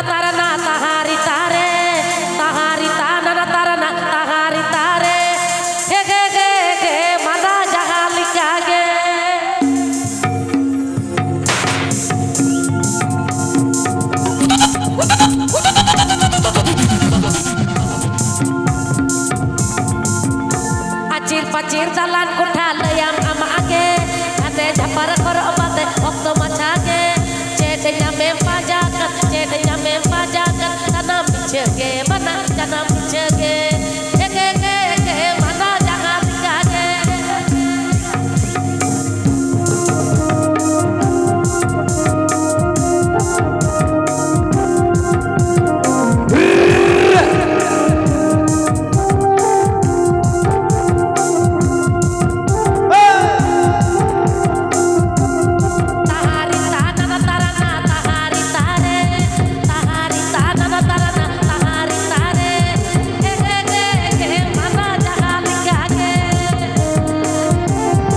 nana tarana tahari tare tahari tanana tarana tahari tare ge mana jahali kage acir pacir dalan kota layam ama age ade japar koro bate okto machage cedenya mempajakan tanam cege mana tanam cege ge mana jangan kage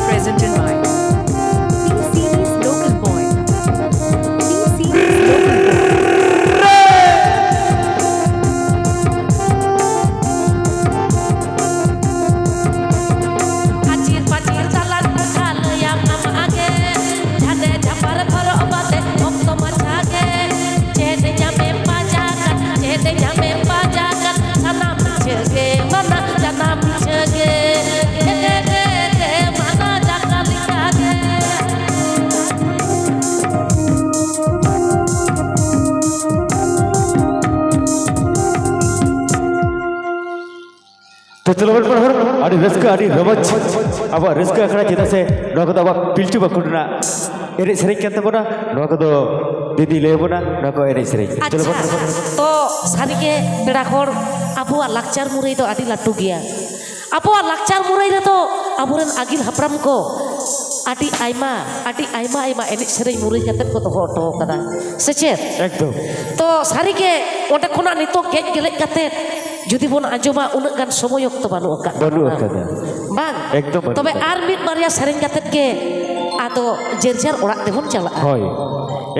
Presented by DC's Local Boy. DC's Local Boy. acir pacir dalan kota layam ama age ade japar koro bate okto machage cedenya mempajakan tanam cege mana tanam cege ge mana jangan kage तो चलो बड़ हर आड़ी Ruska आड़ी रमच अब Ruska अखड़ा चेदा से नोक दो अब पिल्टू बकुड़ना एरे सरेक क्या तबोना नोक दो दीदी ले बोना नोक एरे सरेक चलो बड़ तो सारिगे बेड़ा खोर abuak lakcar murai itu adi latu gia abuak lakcar murai itu aburan agil hapram ko adi aima enik sering murai katet ko toho to kada secet एकदम to sarige onde khona nito gej gelek katet যদি বোন asthma উনাক গান সময় অক্ত বানুক bang একদম তবে আর meet মারিয়া serene কাতেত কে আতো জেরজার ওড়াক দেবন চালা হয়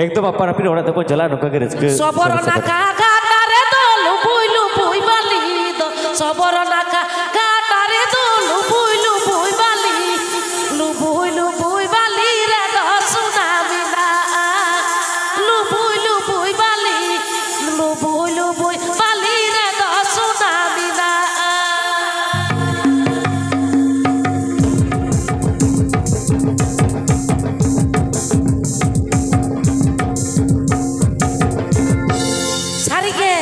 একদম আপার আপনি ওড়া দেবো জ্বালা নৌকা কে রেস্কে সবর নাকা গাটারে তো লুপুই বালি তো সবর নাকা গাটারে তো লুপুই বালি রে তো সুনামি না লুপুই বালি রে তো সুনামি না সারিগে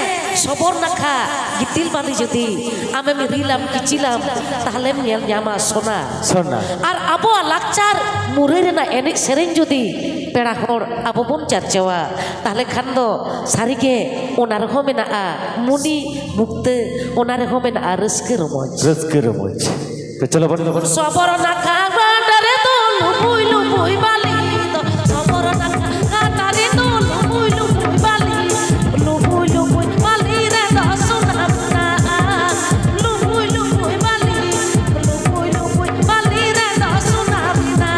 সবর নাখা গিতিল বালি যদি আমি রিলাম কিচিলাম তাহলে নেল ᱧᱟᱢᱟ সোনা সোনা আর আবহাওয়া লাকচার মুরে রেনা এনেক সেরেন যদি পেড়া হর আবো বন চারচাওয়া তাহলে খান দো সারিগে ওনা রকম মেনাআ মুনি মুক্তে ওনা রকম মেনাআ রস্কে রমজ तो चलो बड़ সবর নাখা গাটারে তো লুপুই বালি তো সবর নাখা গাটারে তো লুপুই বালি রে তো সুনামি না লুপুই বালি রে তো সুনামি না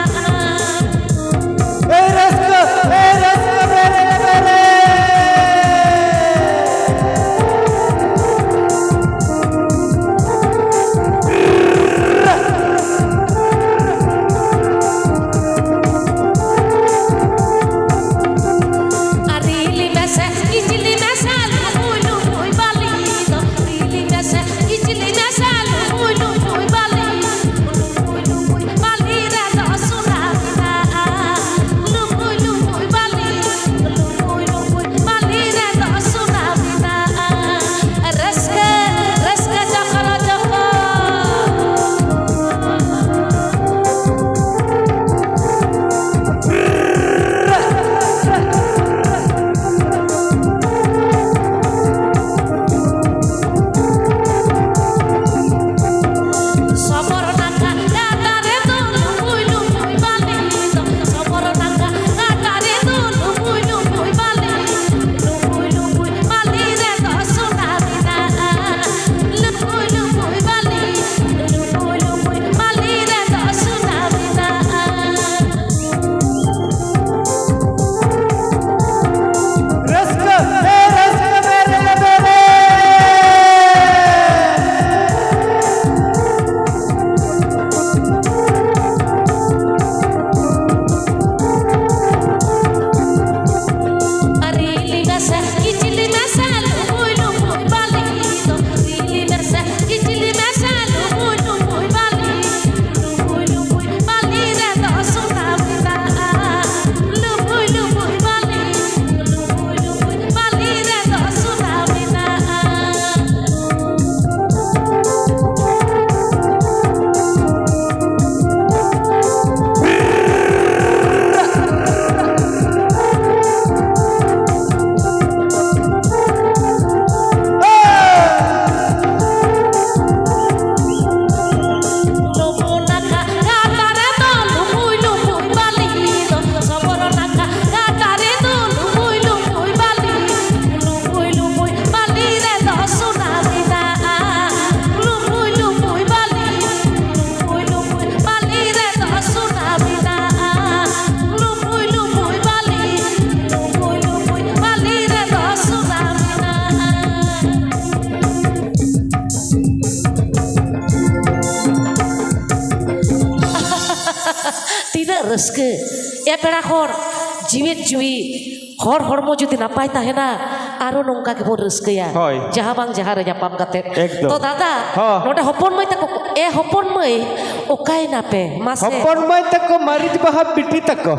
ए रस्का मेरे ᱨᱟᱹᱥᱠᱟᱹ ᱮ ᱯᱮᱲᱟ ᱦᱚᱲ ᱡᱤᱣᱮᱫ ᱡᱤᱣᱤ hor hormo judi napai tahena aro nongka ke bon reuskeuya Hoi. jaha bang jaha re nyapam kate Ekdom. to dada Ha. node hopon mai tako hopon mai okai nape mase হপন মাই তাকো মারিত বাহা PT তাকো